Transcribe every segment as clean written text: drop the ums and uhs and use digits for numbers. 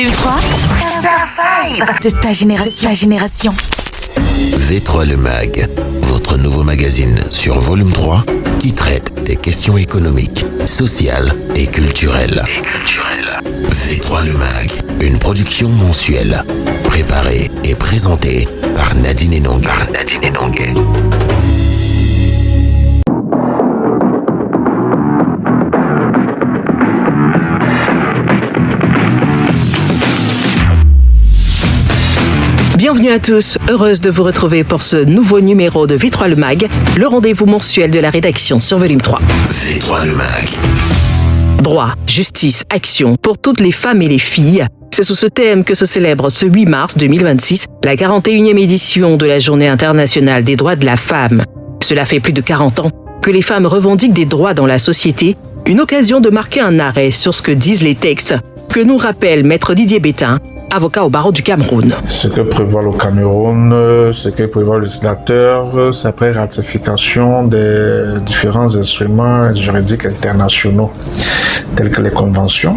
Ultra, de ta génération. V3 Le Mag, votre nouveau magazine sur Volume 3 qui traite des questions économiques, sociales et culturelles. V3 Le Mag, une production mensuelle, préparée et présentée par Nadine Enonguet. Bienvenue à tous, heureuse de vous retrouver pour ce nouveau numéro de V3 Le Mag, le rendez-vous mensuel de la rédaction sur Volume 3. V3 Le Mag. Droit, justice, action pour toutes les femmes et les filles. C'est sous ce thème que se célèbre ce 8 mars 2026 la 41e édition de la Journée internationale des droits de la femme. Cela fait plus de 40 ans que les femmes revendiquent des droits dans la société, une occasion de marquer un arrêt sur ce que disent les textes, que nous rappelle Maître Didier Bétain, avocat au barreau du Cameroun. Ce que prévoit le Cameroun, ce que prévoit le législateur, c'est après ratification des différents instruments juridiques internationaux, tels que les conventions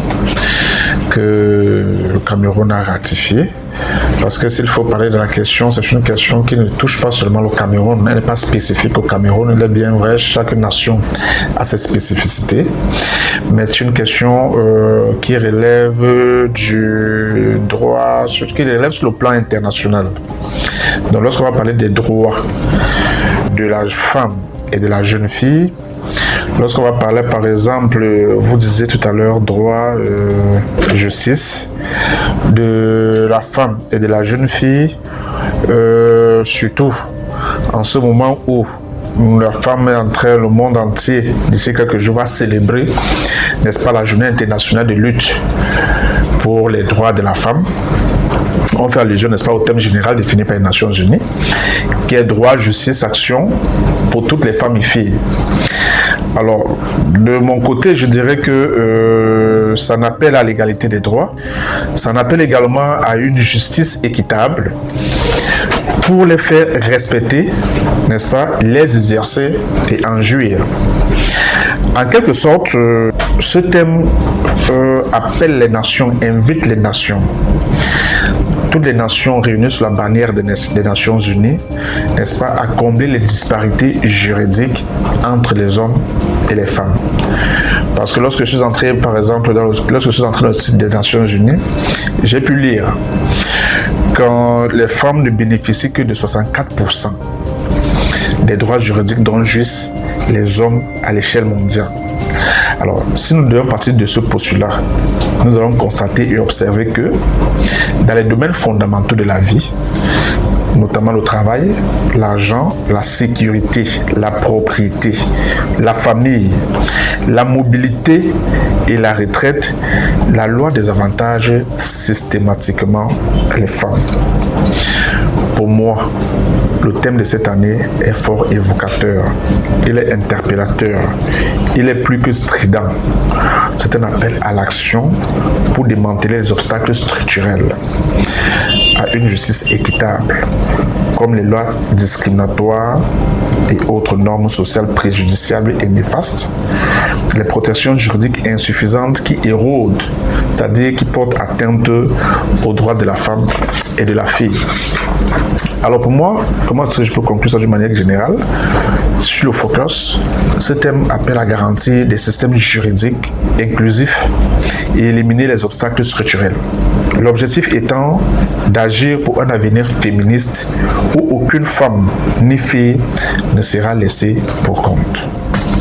que le Cameroun a ratifiées. Parce que s'il faut parler de la question, c'est une question qui ne touche pas seulement le Cameroun, elle n'est pas spécifique au Cameroun, il est bien vrai, chaque nation a ses spécificités, mais c'est une question qui relève du droit, qui relève sur le plan international. Donc lorsqu'on va parler des droits de la femme et de la jeune fille, lorsqu'on va parler par exemple, vous disiez tout à l'heure, droit, justice, de la femme et de la jeune fille, surtout en ce moment où la femme est en train, le monde entier, d'ici quelques jours, va célébrer, n'est-ce pas, la journée internationale de lutte pour les droits de la femme. On fait allusion, n'est-ce pas, au thème général défini par les Nations Unies, qui est droit, justice, action pour toutes les femmes et filles. Alors, de mon côté, je dirais que ça en appelle à l'égalité des droits, ça en appelle également à une justice équitable pour les faire respecter, n'est-ce pas, les exercer et en jouir. En quelque sorte, ce thème appelle les nations, invite les nations. Toutes les nations réunies sous la bannière des Nations Unies, n'est-ce pas, à combler les disparités juridiques entre les hommes et les femmes. Parce que lorsque je suis entré, par exemple, lorsque je suis entré dans le site des Nations Unies, j'ai pu lire quand les femmes ne bénéficient que de 64% des droits juridiques dont jouissent les hommes à l'échelle mondiale. Alors, si nous devons partir de ce postulat, nous allons constater et observer que dans les domaines fondamentaux de la vie, notamment le travail, l'argent, la sécurité, la propriété, la famille, la mobilité et la retraite, la loi désavantage systématiquement les femmes. Pour moi, le thème de cette année est fort évocateur, il est interpellateur, il est plus que strident. C'est un appel à l'action pour démanteler les obstacles structurels à une justice équitable, comme les lois discriminatoires et autres normes sociales préjudiciables et néfastes, les protections juridiques insuffisantes qui érodent, c'est-à-dire qui portent atteinte aux droits de la femme et de la fille. Alors pour moi, comment est-ce que je peux conclure ça d'une manière générale? Sur le focus, ce thème appelle à garantir des systèmes juridiques inclusifs et éliminer les obstacles structurels. L'objectif étant d'agir pour un avenir féministe où aucune femme ni fille ne sera laissée pour compte.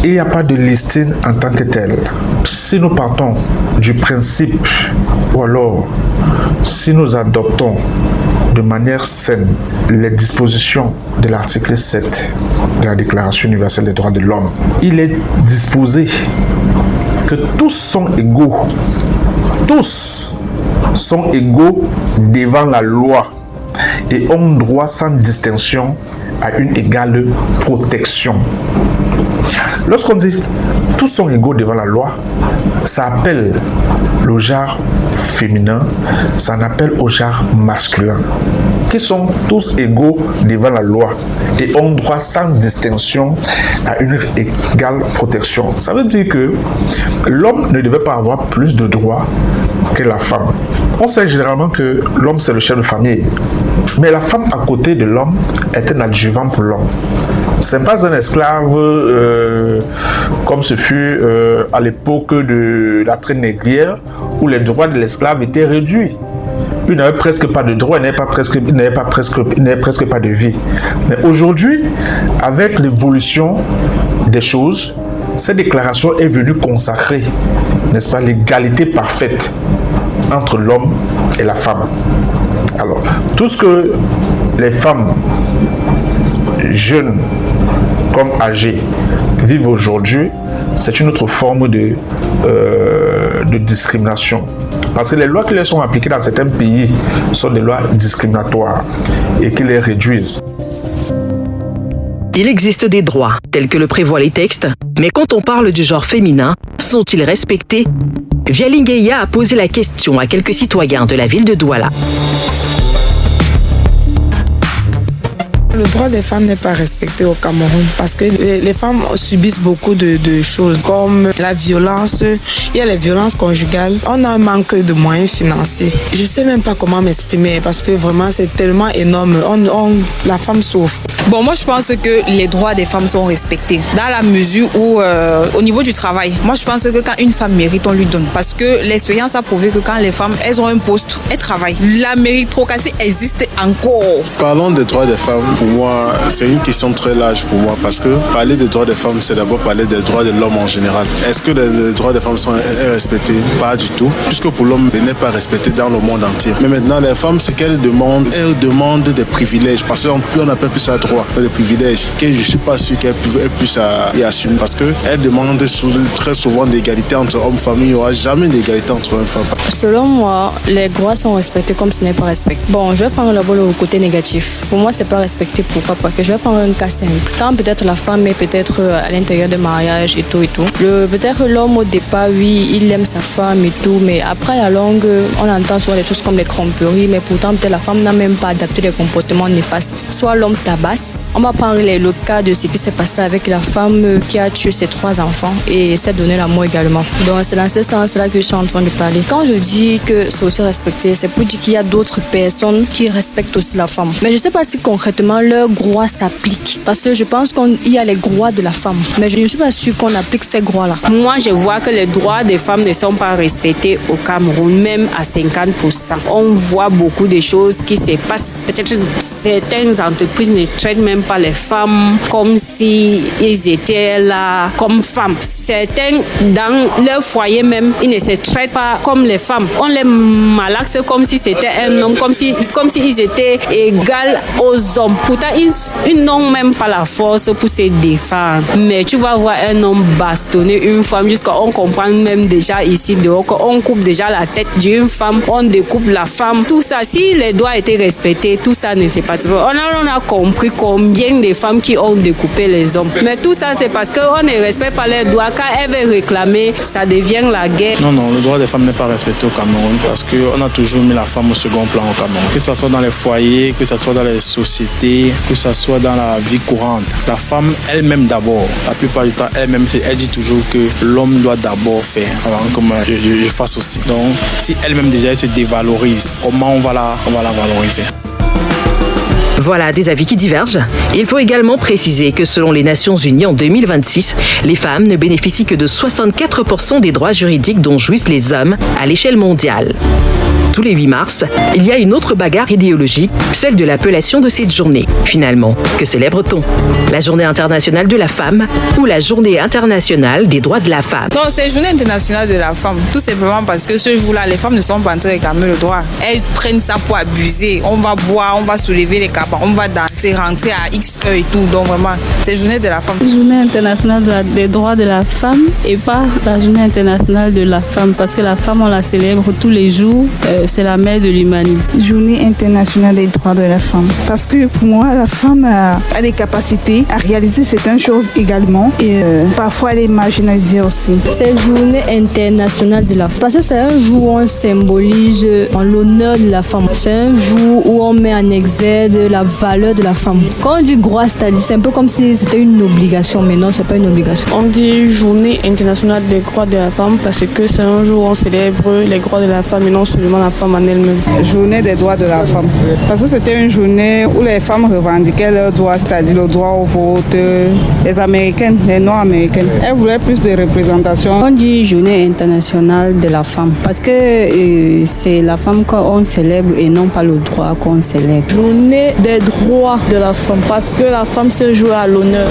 Et il n'y a pas de listine en tant que telle. Si nous partons du principe, ou alors si nous adoptons de manière saine les dispositions de l'article 7 de la Déclaration universelle des droits de l'homme, il est disposé que tous sont égaux. Tous sont égaux devant la loi et ont droit sans distinction à une égale protection. Lorsqu'on dit tous sont égaux devant la loi, ça appelle le genre féminin, ça en appelle au genre masculin, qui sont tous égaux devant la loi et ont droit sans distinction à une égale protection. Ça veut dire que l'homme ne devait pas avoir plus de droits que la femme. On sait généralement que l'homme c'est le chef de famille, mais la femme à côté de l'homme est un adjuvant pour l'homme. Ce n'est pas un esclave comme ce fut à l'époque de la traite négrière où les droits de l'esclave étaient réduits. Il n'avait presque pas de droits, il n'avait presque pas de vie. Mais aujourd'hui, avec l'évolution des choses, cette déclaration est venue consacrer, n'est-ce pas, l'égalité parfaite entre l'homme et la femme. Alors, tout ce que les femmes jeunes comme âgées vivent aujourd'hui, c'est une autre forme de discrimination. Parce que les lois qui leur sont appliquées dans certains pays sont des lois discriminatoires et qui les réduisent. Il existe des droits, tels que le prévoient les textes, mais quand on parle du genre féminin, sont-ils respectés? Vialingeya a posé la question à quelques citoyens de la ville de Douala. Le droit des femmes n'est pas respecté au Cameroun parce que les femmes subissent beaucoup de choses comme la violence. Il y a les violences conjugales. On a un manque de moyens financiers. Je ne sais même pas comment m'exprimer parce que vraiment c'est tellement énorme. La femme souffre. Bon, moi je pense que les droits des femmes sont respectés dans la mesure où au niveau du travail, moi je pense que quand une femme mérite, on lui donne. Parce que l'expérience a prouvé que quand les femmes, elles ont un poste, elles travaillent. La méritocratie existe encore. Parlons des droits des femmes. Pour moi, c'est une question très large pour moi parce que parler des droits des femmes, c'est d'abord parler des droits de l'homme en général. Est-ce que les droits des femmes sont respectés? Pas du tout, puisque pour l'homme, il n'est pas respecté dans le monde entier. Mais maintenant, les femmes, ce qu'elles demandent, elles demandent des privilèges. Parce qu'on appelle plus ça droit, des privilèges, que je ne suis pas sûr qu'elles puissent y assumer. Parce qu'elles demandent très souvent d'égalité entre hommes et femmes. Il n'y aura jamais d'égalité entre hommes et femmes. Selon moi, les droits sont respectés comme ce n'est pas respecté. Bon, je vais prendre d'abord le côté négatif. Pour moi, c'est pas respecté. Pourquoi? Parce que je vais prendre un cas simple. Quand peut-être la femme est peut-être à l'intérieur de mariage et tout. Peut-être l'homme au départ, oui, il aime sa femme et tout, mais après la longue, on entend souvent des choses comme les tromperies, mais pourtant peut-être la femme n'a même pas adapté des comportements néfastes. Soit l'homme tabasse. On va prendre le cas de ce qui s'est passé avec la femme qui a tué ses 3 enfants et s'est donné la mort également. Donc c'est dans ce sens-là que je suis en train de parler. Quand je dis que c'est aussi respecté, c'est pour dire qu'il y a d'autres personnes qui respectent aussi la femme. Mais je ne sais pas si concrètement leurs droits s'appliquent. Parce que je pense qu'il y a les droits de la femme. Mais je ne suis pas sûre qu'on applique ces droits-là. Moi, je vois que les droits des femmes ne sont pas respectés au Cameroun, même à 50%. On voit beaucoup de choses qui se passent. Peut-être certaines entreprises ne traitent même pas les femmes comme si ils étaient là comme femmes. Certains, dans leur foyer même, ils ne se traitent pas comme les femmes. On les malaxe comme si c'était un homme, comme si ils étaient égaux aux hommes. Pourtant, ils n'ont même pas la force pour se défendre. Mais tu vas voir un homme bastonner une femme jusqu'à on comprend même déjà ici dehors qu'on coupe déjà la tête d'une femme, on découpe la femme. Tout ça, si les droits étaient respectés, tout ça ne s'est pas trouvé. On a compris combien de femmes qui ont découpé les hommes. Mais tout ça, c'est parce qu'on ne respecte pas les droits. Quand elles veulent réclamer, ça devient la guerre. Non, le droit des femmes n'est pas respecté au Cameroun parce qu'on a toujours mis la femme au second plan au Cameroun. Que ce soit dans les foyers, que ce soit dans les sociétés, que ce soit dans la vie courante. La femme elle-même d'abord. La plupart du temps, elle-même, elle dit toujours que l'homme doit d'abord faire avant que je fasse aussi. Donc, si elle-même déjà elle se dévalorise, comment on va la valoriser? Voilà des avis qui divergent. Il faut également préciser que selon les Nations Unies en 2026, les femmes ne bénéficient que de 64% des droits juridiques dont jouissent les hommes à l'échelle mondiale. Tous les 8 mars, il y a une autre bagarre idéologique, celle de l'appellation de cette journée. Finalement, que célèbre-t-on? La Journée internationale de la femme ou la Journée internationale des droits de la femme? Non, c'est la Journée internationale de la femme. Tout simplement parce que ce jour-là, les femmes ne sont pas en train de réclamer le droit. Elles prennent ça pour abuser. On va boire, on va soulever les cabans, on va danser, rentrer à X heures et tout. Donc vraiment, c'est la Journée de la femme. Journée internationale des droits de la femme et pas la Journée internationale de la femme. Parce que la femme, on la célèbre tous les jours. c'est la mère de l'humanité. Journée internationale des droits de la femme. Parce que pour moi, la femme a des capacités à réaliser certaines choses également et parfois elle est marginalisée aussi. C'est Journée internationale de la femme. Parce que c'est un jour où on symbolise l'honneur de la femme. C'est un jour où on met en exergue la valeur de la femme. Quand on dit droit, c'est un peu comme si c'était une obligation, mais non, c'est pas une obligation. On dit Journée internationale des droits de la femme parce que c'est un jour où on célèbre les droits de la femme et non seulement la femme en elle-même. Journée des droits de la femme. Parce que c'était une journée où les femmes revendiquaient leurs droits, c'est-à-dire le droit au vote. Les Américaines, les Nord-Américaines, elles voulaient plus de représentation. On dit Journée internationale de la femme parce que c'est la femme qu'on célèbre et non pas le droit qu'on célèbre. Journée des droits de la femme parce que la femme se joue à l'honneur.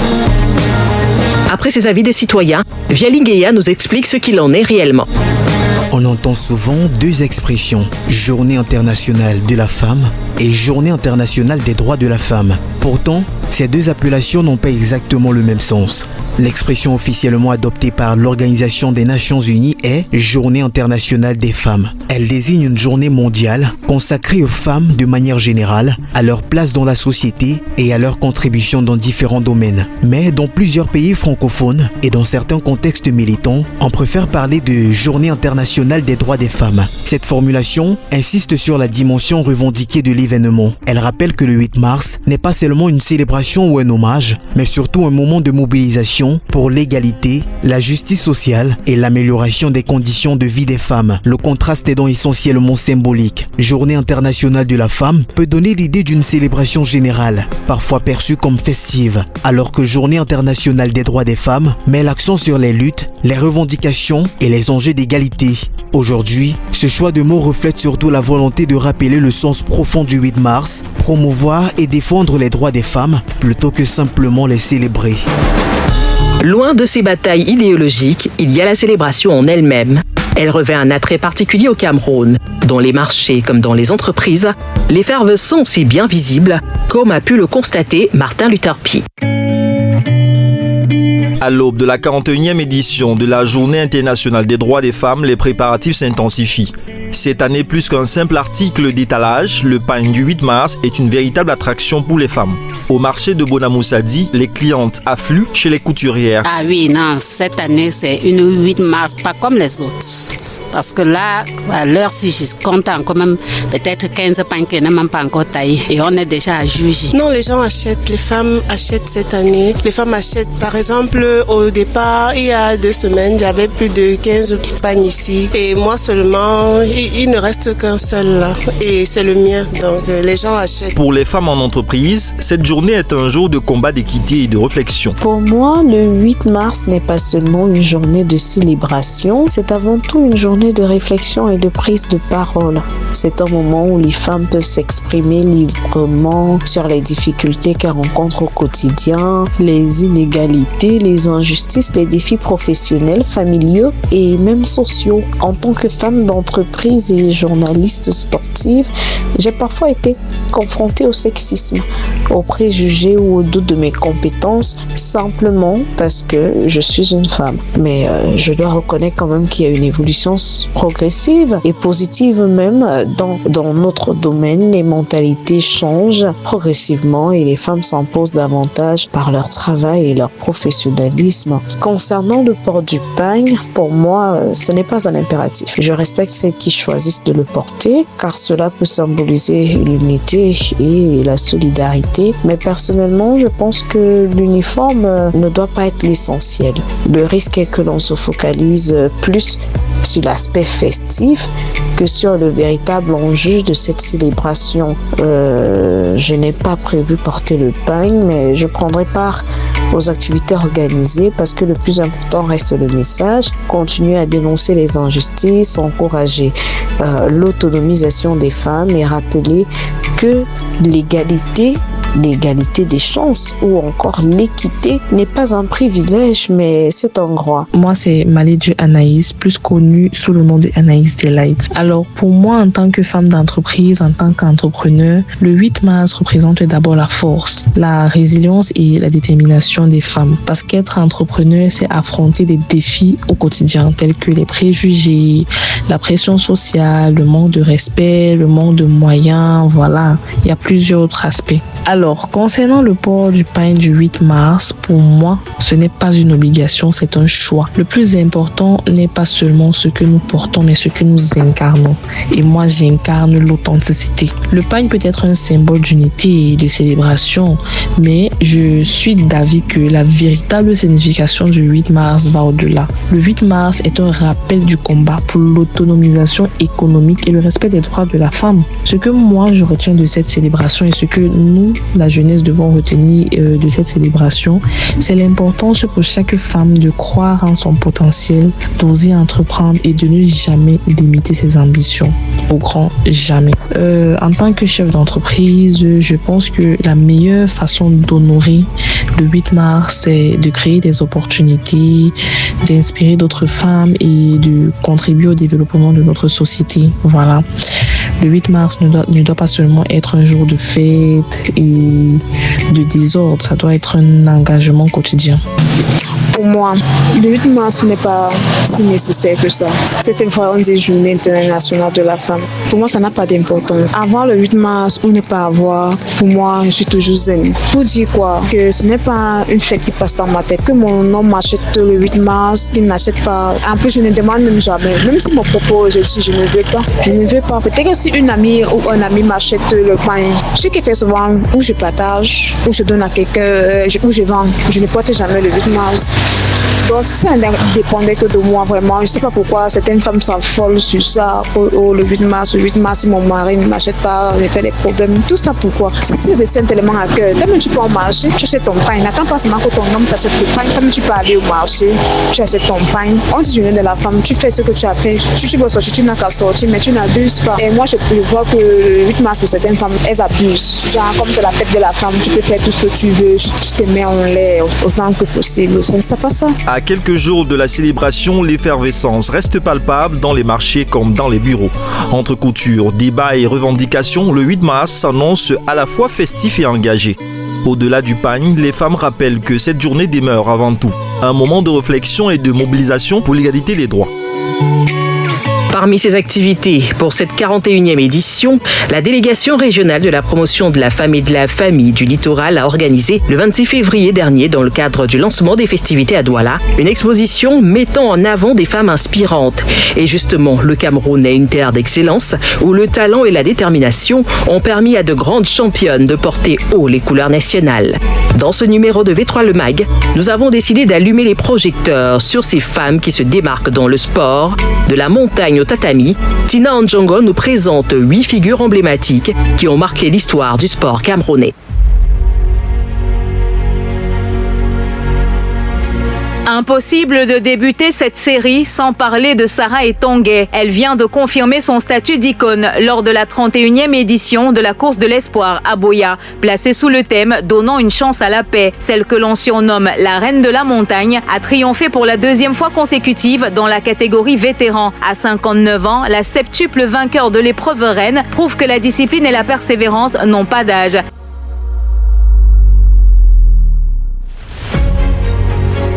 Après ces avis des citoyens, Vialingueya nous explique ce qu'il en est réellement. On entend souvent deux expressions, Journée internationale de la femme et Journée internationale des droits de la femme. Pourtant, ces deux appellations n'ont pas exactement le même sens. L'expression officiellement adoptée par l'Organisation des Nations Unies est Journée internationale des femmes. Elle désigne une journée mondiale consacrée aux femmes de manière générale, à leur place dans la société et à leur contribution dans différents domaines. Mais dans plusieurs pays francophones et dans certains contextes militants, on préfère parler de Journée internationale des droits des femmes. Cette formulation insiste sur la dimension revendiquée de l'événement. Elle rappelle que le 8 mars n'est pas seulement une célébration ou un hommage, mais surtout un moment de mobilisation pour l'égalité, la justice sociale et l'amélioration des conditions de vie des femmes. Le contraste est donc essentiellement symbolique. Journée internationale de la femme peut donner l'idée d'une célébration générale, parfois perçue comme festive, alors que Journée internationale des droits des femmes met l'accent sur les luttes, les revendications et les enjeux d'égalité. Aujourd'hui, ce choix de mots reflète surtout la volonté de rappeler le sens profond du 8 mars, promouvoir et défendre les droits des femmes plutôt que simplement les célébrer. Loin de ces batailles idéologiques, il y a la célébration en elle-même. Elle revêt un attrait particulier au Cameroun. Dans les marchés comme dans les entreprises, l'effervescence est bien visible, comme a pu le constater Martin Luther King. À l'aube de la 41e édition de la Journée internationale des droits des femmes, les préparatifs s'intensifient. Cette année, plus qu'un simple article d'étalage, le pain du 8 mars est une véritable attraction pour les femmes. Au marché de Bonamoussadi, les clientes affluent chez les couturières. Ah oui, non, cette année, c'est une 8 mars, pas comme les autres. Parce que là, à l'heure, si je compte encore même peut-être 15 pains qui n'ont même pas encore taillé et on est déjà à juger. Non, les gens achètent, les femmes achètent cette année. Les femmes achètent, par exemple, au départ, il y a 2 semaines, j'avais plus de 15 pains ici. Et moi seulement, il ne reste qu'un seul là. Et c'est le mien, donc les gens achètent. Pour les femmes en entreprise, cette journée est un jour de combat d'équité et de réflexion. Pour moi, le 8 mars n'est pas seulement une journée de célébration, c'est avant tout une journée de réflexion et de prise de parole. C'est un moment où les femmes peuvent s'exprimer librement sur les difficultés qu'elles rencontrent au quotidien, les inégalités, les injustices, les défis professionnels, familiaux et même sociaux. En tant que femme d'entreprise et journaliste sportive, j'ai parfois été confrontée au sexisme, aux préjugés ou au doute de mes compétences, simplement parce que je suis une femme. Mais je dois reconnaître quand même qu'il y a une évolution progressive et positive même dans notre domaine. Les mentalités changent progressivement et les femmes s'imposent davantage par leur travail et leur professionnalisme. Concernant le port du pagne, pour moi, ce n'est pas un impératif. Je respecte celles qui choisissent de le porter car cela peut symboliser l'unité et la solidarité. Mais personnellement, je pense que l'uniforme ne doit pas être l'essentiel. Le risque est que l'on se focalise plus sur l'aspect festif que sur le véritable enjeu de cette célébration. Je n'ai pas prévu porter le pagne, mais je prendrai part aux activités organisées parce que le plus important reste le message. Continuer à dénoncer les injustices, encourager l'autonomisation des femmes et rappeler que l'égalité L'égalité des chances ou encore l'équité n'est pas un privilège, mais c'est un droit. Moi, c'est Malédu Anaïs, plus connue sous le nom de Anaïs Delight. Alors, pour moi, en tant que femme d'entreprise, en tant qu'entrepreneur, le 8 mars représente d'abord la force, la résilience et la détermination des femmes. Parce qu'être entrepreneur, c'est affronter des défis au quotidien, tels que les préjugés, la pression sociale, le manque de respect, le manque de moyens, voilà. Il y a plusieurs autres aspects. Alors, concernant le port du pagne du 8 mars, pour moi, ce n'est pas une obligation, c'est un choix. Le plus important n'est pas seulement ce que nous portons, mais ce que nous incarnons. Et moi, j'incarne l'authenticité. Le pagne peut être un symbole d'unité et de célébration, mais je suis d'avis que la véritable signification du 8 mars va au-delà. Le 8 mars est un rappel du combat pour l'autonomisation économique et le respect des droits de la femme. Ce que moi, je retiens de cette célébration et ce que nous, la jeunesse, devons retenir de cette célébration, c'est l'importance pour chaque femme de croire en son potentiel, d'oser entreprendre et de ne jamais limiter ses ambitions. Au grand jamais. En tant que chef d'entreprise, je pense que la meilleure façon d'honorer le 8 mars, c'est de créer des opportunités, d'inspirer d'autres femmes et de contribuer au développement de notre société. Voilà. Le 8 mars ne doit pas seulement être un jour de fête et de désordre, ça doit être un engagement quotidien. Pour moi, le 8 mars n'est pas si nécessaire que ça. C'était vraiment une journée internationale de la femme. Pour moi, ça n'a pas d'importance. Avoir le 8 mars ou ne pas avoir, pour moi, je suis toujours zen. Pour dire quoi? Que ce n'est pas une fête qui passe dans ma tête. Que mon homme m'achète le 8 mars, qu'il n'achète pas. En plus, je ne demande même jamais. Même si mon propos, je dis je ne veux pas. Je ne veux pas. Peut-être que si une amie ou un ami m'achète le pain, ce qui fait souvent, ou je partage, ou je donne à quelqu'un, ou je vends. Je ne porte jamais le 8 mars. Donc ça ne dépendait que de moi vraiment. Je ne sais pas pourquoi certaines femmes s'affolent sur ça. Oh, le 8 mars, si mon mari ne m'achète pas, il fait des problèmes. Tout ça pourquoi? Si je tiens tellement à cœur, demain tu peux au marché, tu achètes ton pain. N'attends pas seulement que ton homme t'achète le pain. Comme tu peux aller au marché, tu achètes ton pain. On dit journée de la femme, tu fais ce que tu as fait. Tu veux sortir, tu n'as qu'à sortir, mais tu n'abuses pas. Et moi je vois que le 8 mars pour certaines femmes, elles abusent. Genre comme c'est la fête de la femme, tu peux faire tout ce que tu veux, tu te mets en l'air autant que possible. C'est pas ça. À quelques jours de la célébration, l'effervescence reste palpable dans les marchés comme dans les bureaux. Entre couture, débats et revendications, le 8 mars s'annonce à la fois festif et engagé. Au-delà du pagne, les femmes rappellent que cette journée demeure avant tout un moment de réflexion et de mobilisation pour l'égalité des droits. Parmi ces activités, pour cette 41e édition, la délégation régionale de la promotion de la femme et de la famille du littoral a organisé le 26 février dernier, dans le cadre du lancement des festivités à Douala, une exposition mettant en avant des femmes inspirantes. Et justement, le Cameroun est une terre d'excellence où le talent et la détermination ont permis à de grandes championnes de porter haut les couleurs nationales. Dans ce numéro de V3 Le Mag, nous avons décidé d'allumer les projecteurs sur ces femmes qui se démarquent dans le sport, de la montagne au tatami. Tina Njongo nous présente 8 figures emblématiques qui ont marqué l'histoire du sport camerounais. Impossible de débuter cette série sans parler de Sarah Etonguet. Elle vient de confirmer son statut d'icône lors de la 31e édition de la course de l'espoir à Boya, placée sous le thème « Donnant une chance à la paix ». Celle que l'on surnomme la reine de la montagne a triomphé pour la 2e fois consécutive dans la catégorie vétéran. À 59 ans, la septuple vainqueur de l'épreuve reine prouve que la discipline et la persévérance n'ont pas d'âge.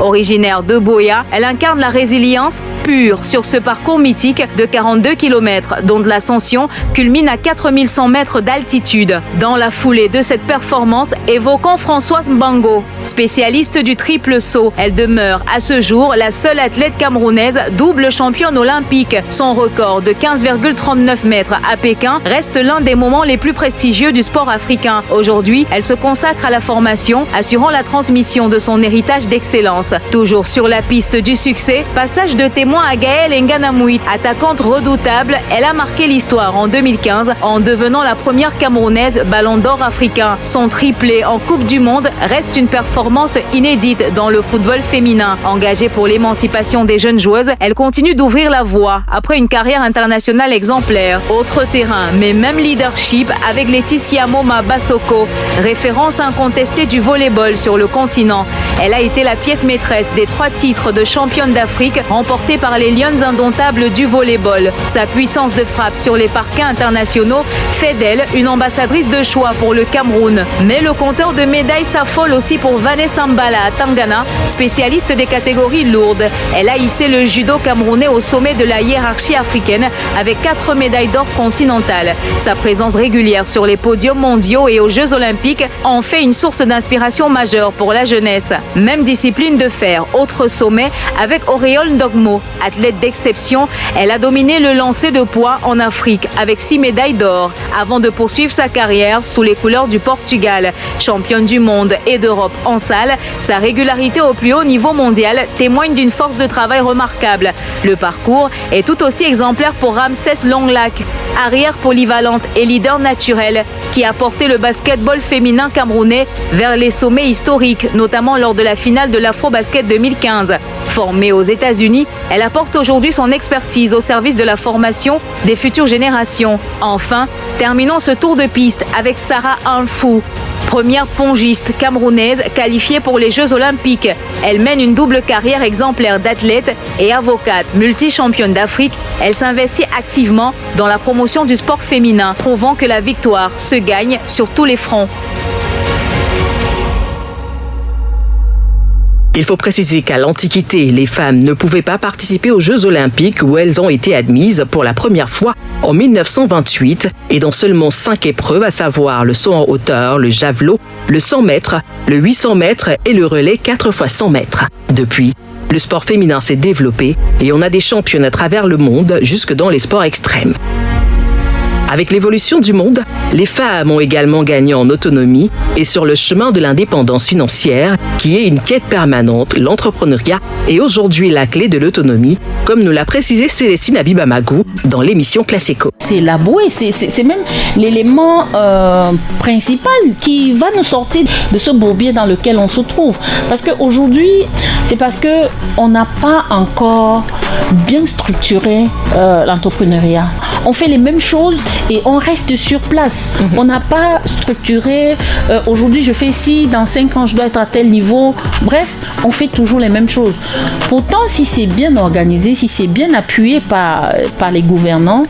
Originaire de Boya, elle incarne la résilience pure sur ce parcours mythique de 42 km, dont l'ascension culmine à 4100 mètres d'altitude. Dans la foulée de cette performance, évoquons Françoise Mbango, spécialiste du triple saut. Elle demeure à ce jour la seule athlète camerounaise double championne olympique. Son record de 15,39 mètres à Pékin reste l'un des moments les plus prestigieux du sport africain. Aujourd'hui, elle se consacre à la formation, assurant la transmission de son héritage d'excellence. Toujours sur la piste du succès, passage de témoin Contrairement à Gaëlle Nganamoui, attaquante redoutable, elle a marqué l'histoire en 2015 en devenant la première Camerounaise Ballon d'Or africain. Son triplé en Coupe du Monde reste une performance inédite dans le football féminin. Engagée pour l'émancipation des jeunes joueuses, elle continue d'ouvrir la voie après une carrière internationale exemplaire. Autre terrain, mais même leadership avec Laetitia Moma Bassoko, référence incontestée du volleyball sur le continent. Elle a été la pièce maîtresse des 3 titres de championne d'Afrique remportés par les Lions indomptables du volleyball. Sa puissance de frappe sur les parquets internationaux fait d'elle une ambassadrice de choix pour le Cameroun. Mais le compteur de médailles s'affole aussi pour Vanessa Mbala à Tangana, spécialiste des catégories lourdes. Elle a hissé le judo camerounais au sommet de la hiérarchie africaine avec 4 médailles d'or continentales. Sa présence régulière sur les podiums mondiaux et aux Jeux Olympiques en fait une source d'inspiration majeure pour la jeunesse. Même discipline de fer, autre sommet avec Auréole Ndogmo. Athlète d'exception, elle a dominé le lancer de poids en Afrique avec 6 médailles d'or avant de poursuivre sa carrière sous les couleurs du Portugal. Championne du monde et d'Europe en salle, sa régularité au plus haut niveau mondial témoigne d'une force de travail remarquable. Le parcours est tout aussi exemplaire pour Ramsès Longlac, arrière polyvalente et leader naturel qui a porté le basketball féminin camerounais vers les sommets historiques, notamment lors de la finale de l'Afro-Basket 2015. Formée aux États-Unis, elle apporte aujourd'hui son expertise au service de la formation des futures générations. Enfin, terminons ce tour de piste avec Sarah Anfou, première pongiste camerounaise qualifiée pour les Jeux Olympiques. Elle mène une double carrière exemplaire d'athlète et avocate, multi-championne d'Afrique. Elle s'investit activement dans la promotion du sport féminin, prouvant que la victoire se gagne sur tous les fronts. Il faut préciser qu'à l'Antiquité, les femmes ne pouvaient pas participer aux Jeux Olympiques où elles ont été admises pour la première fois en 1928 et dans seulement 5 épreuves, à savoir le saut en hauteur, le javelot, le 100 mètres, le 800 mètres et le relais 4x100 mètres. Depuis, le sport féminin s'est développé et on a des championnes à travers le monde jusque dans les sports extrêmes. Avec l'évolution du monde, les femmes ont également gagné en autonomie et sur le chemin de l'indépendance financière, qui est une quête permanente, l'entrepreneuriat est aujourd'hui la clé de l'autonomie, comme nous l'a précisé Célestine Abibamagou dans l'émission Classico. C'est la bouée, c'est même l'élément principal qui va nous sortir de ce bourbier dans lequel on se trouve. Parce qu'aujourd'hui, c'est parce qu'on n'a pas encore bien structuré l'entrepreneuriat. On fait les mêmes choses et on reste sur place. On n'a pas structuré, aujourd'hui je fais ci, dans 5 ans je dois être à tel niveau. Bref, on fait toujours les mêmes choses. Pourtant, si c'est bien organisé, si c'est bien appuyé par les gouvernants,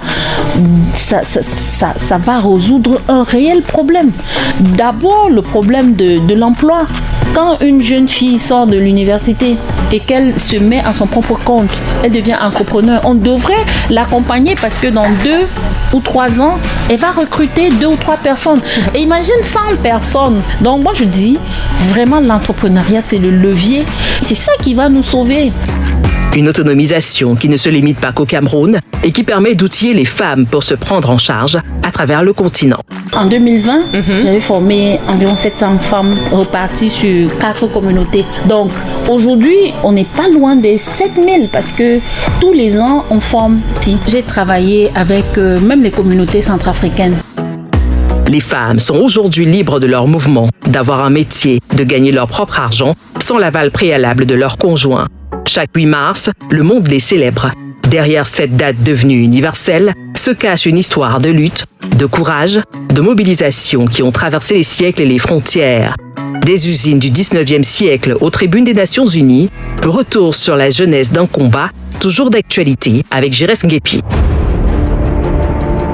ça va résoudre un réel problème. D'abord, le problème de l'emploi. Quand une jeune fille sort de l'université et qu'elle se met à son propre compte, elle devient entrepreneur, on devrait l'accompagner parce que dans 2 ou 3 ans, elle va recruter 2 ou 3 personnes. Et imagine 100 personnes. Donc moi je dis, vraiment l'entrepreneuriat c'est le levier. C'est ça qui va nous sauver. Une autonomisation qui ne se limite pas qu'au Cameroun et qui permet d'outiller les femmes pour se prendre en charge à travers le continent. En 2020, j'avais formé environ 700 femmes reparties sur 4 communautés. Donc aujourd'hui, on n'est pas loin des 7000 parce que tous les ans, on forme. J'ai travaillé avec même les communautés centrafricaines. Les femmes sont aujourd'hui libres de leur mouvement, d'avoir un métier, de gagner leur propre argent sans l'aval préalable de leur conjoint. Chaque 8 mars, le monde les célèbre. Derrière cette date devenue universelle se cache une histoire de lutte, de courage, de mobilisation qui ont traversé les siècles et les frontières. Des usines du 19e siècle aux tribunes des Nations Unies, retour sur la jeunesse d'un combat, toujours d'actualité avec Jérès Nguépi.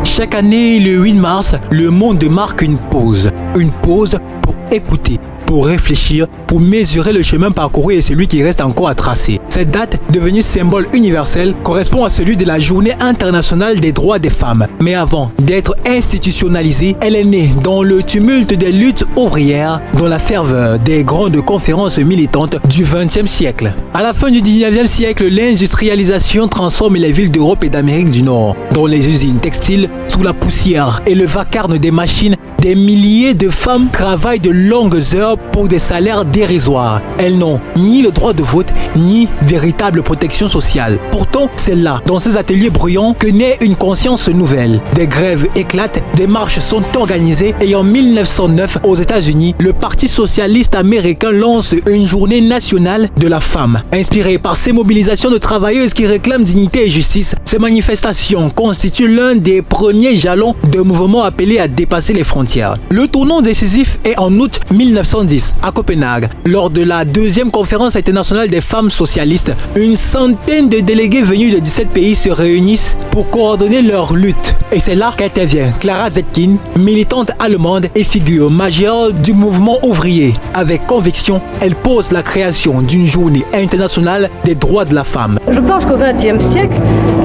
Chaque année, le 8 mars, le monde marque une pause. Une pause pour écouter, pour réfléchir, pour mesurer le chemin parcouru et celui qui reste encore à tracer. Cette date, devenue symbole universel, correspond à celui de la Journée internationale des droits des femmes. Mais avant d'être institutionnalisée, elle est née dans le tumulte des luttes ouvrières, dans la ferveur des grandes conférences militantes du XXe siècle. À la fin du XIXe siècle, l'industrialisation transforme les villes d'Europe et d'Amérique du Nord. Dans les usines textiles, sous la poussière et le vacarme des machines, des milliers de femmes travaillent de longues heures pour des salaires dérisoires. Elles n'ont ni le droit de vote, ni véritable protection sociale. Pourtant, c'est là, dans ces ateliers bruyants, que naît une conscience nouvelle. Des grèves éclatent, des marches sont organisées et en 1909, aux États-Unis, le Parti socialiste américain lance une journée nationale de la femme. Inspirée par ces mobilisations de travailleuses qui réclament dignité et justice, ces manifestations constituent l'un des premiers jalons de mouvements appelés à dépasser les frontières. Le tournant décisif est en août 1910 à Copenhague. Lors de la deuxième conférence internationale des femmes socialistes, une centaine de délégués venus de 17 pays se réunissent pour coordonner leur lutte. Et c'est là qu'intervient Clara Zetkin, militante allemande et figure majeure du mouvement ouvrier. Avec conviction, elle pose la création d'une journée internationale des droits de la femme. Je pense qu'au XXe siècle,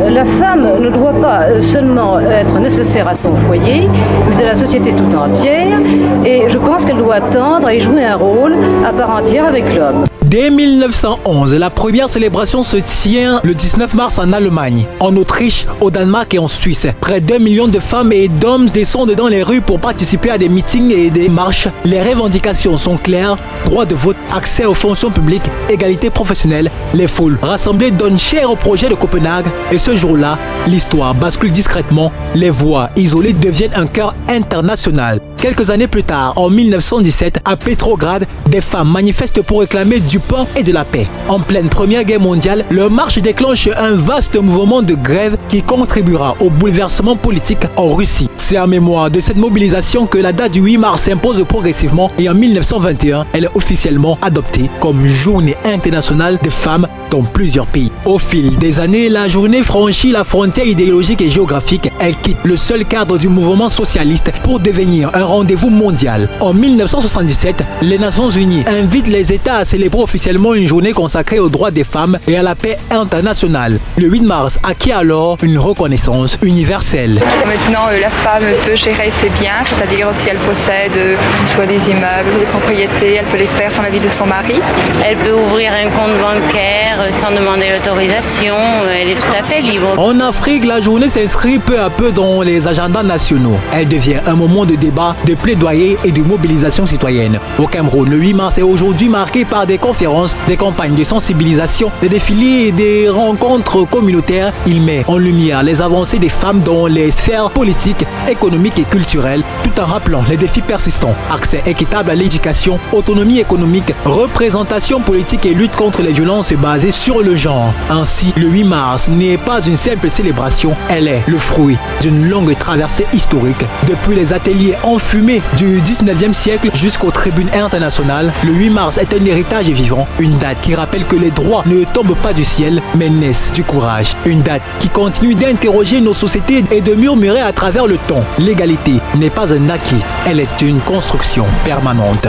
la femme ne doit pas seulement être nécessaire à son foyer, mais à la société tout entière. Et je pense qu'elle doit tendre et jouer un rôle à part entière avec l'homme. Dès 1911, la première célébration se tient le 19 mars en Allemagne, en Autriche, au Danemark et en Suisse. Près d'1 million de femmes et d'hommes descendent dans les rues pour participer à des meetings et des marches. Les revendications sont claires: droit de vote, accès aux fonctions publiques, égalité professionnelle. Les foules rassemblées donnent chair au projet de Copenhague et ce jour-là, l'histoire bascule discrètement. Les voix isolées deviennent un cœur international. Quelques années plus tard, en 1917, à Petrograd, des femmes manifestent pour réclamer du pain et de la paix. En pleine Première Guerre mondiale, leur marche déclenche un vaste mouvement de grève qui contribuera au bouleversement politique en Russie. C'est en mémoire de cette mobilisation que la date du 8 mars s'impose progressivement et en 1921, elle est officiellement adoptée comme journée internationale des femmes dans plusieurs pays. Au fil des années, la journée franchit la frontière idéologique et géographique. Elle quitte le seul cadre du mouvement socialiste pour devenir un rendez-vous mondial. En 1977, les Nations Unies invitent les États à célébrer officiellement une journée consacrée aux droits des femmes et à la paix internationale. Le 8 mars acquiert alors une reconnaissance universelle. Maintenant, la femme peut gérer ses biens, c'est-à-dire si elle possède soit des immeubles, soit des propriétés, elle peut les faire sans l'avis de son mari. Elle peut ouvrir un compte bancaire sans demander l'autorisation, elle est tout à fait libre. En Afrique, la journée s'inscrit peu à peu dans les agendas nationaux. Elle devient un moment de débat, de plaidoyer et de mobilisation citoyenne. Au Cameroun, le 8 mars est aujourd'hui marqué par des conférences, des campagnes de sensibilisation, des défilés et des rencontres communautaires. Il met en lumière les avancées des femmes dans les sphères politiques, économiques et culturelles, tout en rappelant les défis persistants. Accès équitable à l'éducation, autonomie économique, représentation politique et lutte contre les violences basées sur le genre. Ainsi, le 8 mars n'est pas une simple célébration, elle est le fruit d'une longue traversée historique. Depuis les ateliers enfumés du 19e siècle jusqu'aux tribunes internationales, le 8 mars est un héritage vivant, une date qui rappelle que les droits ne tombent pas du ciel, mais naissent du courage. Une date qui continue d'interroger nos sociétés et de murmurer à travers le temps. L'égalité n'est pas un acquis, elle est une construction permanente.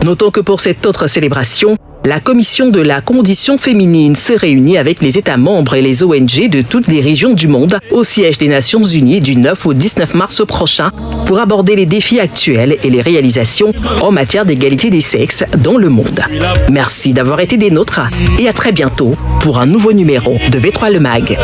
Notons que pour cette autre célébration, la Commission de la condition féminine se réunit avec les États membres et les ONG de toutes les régions du monde au siège des Nations Unies du 9 au 19 mars prochain pour aborder les défis actuels et les réalisations en matière d'égalité des sexes dans le monde. Merci d'avoir été des nôtres et à très bientôt pour un nouveau numéro de V3 Le Mag.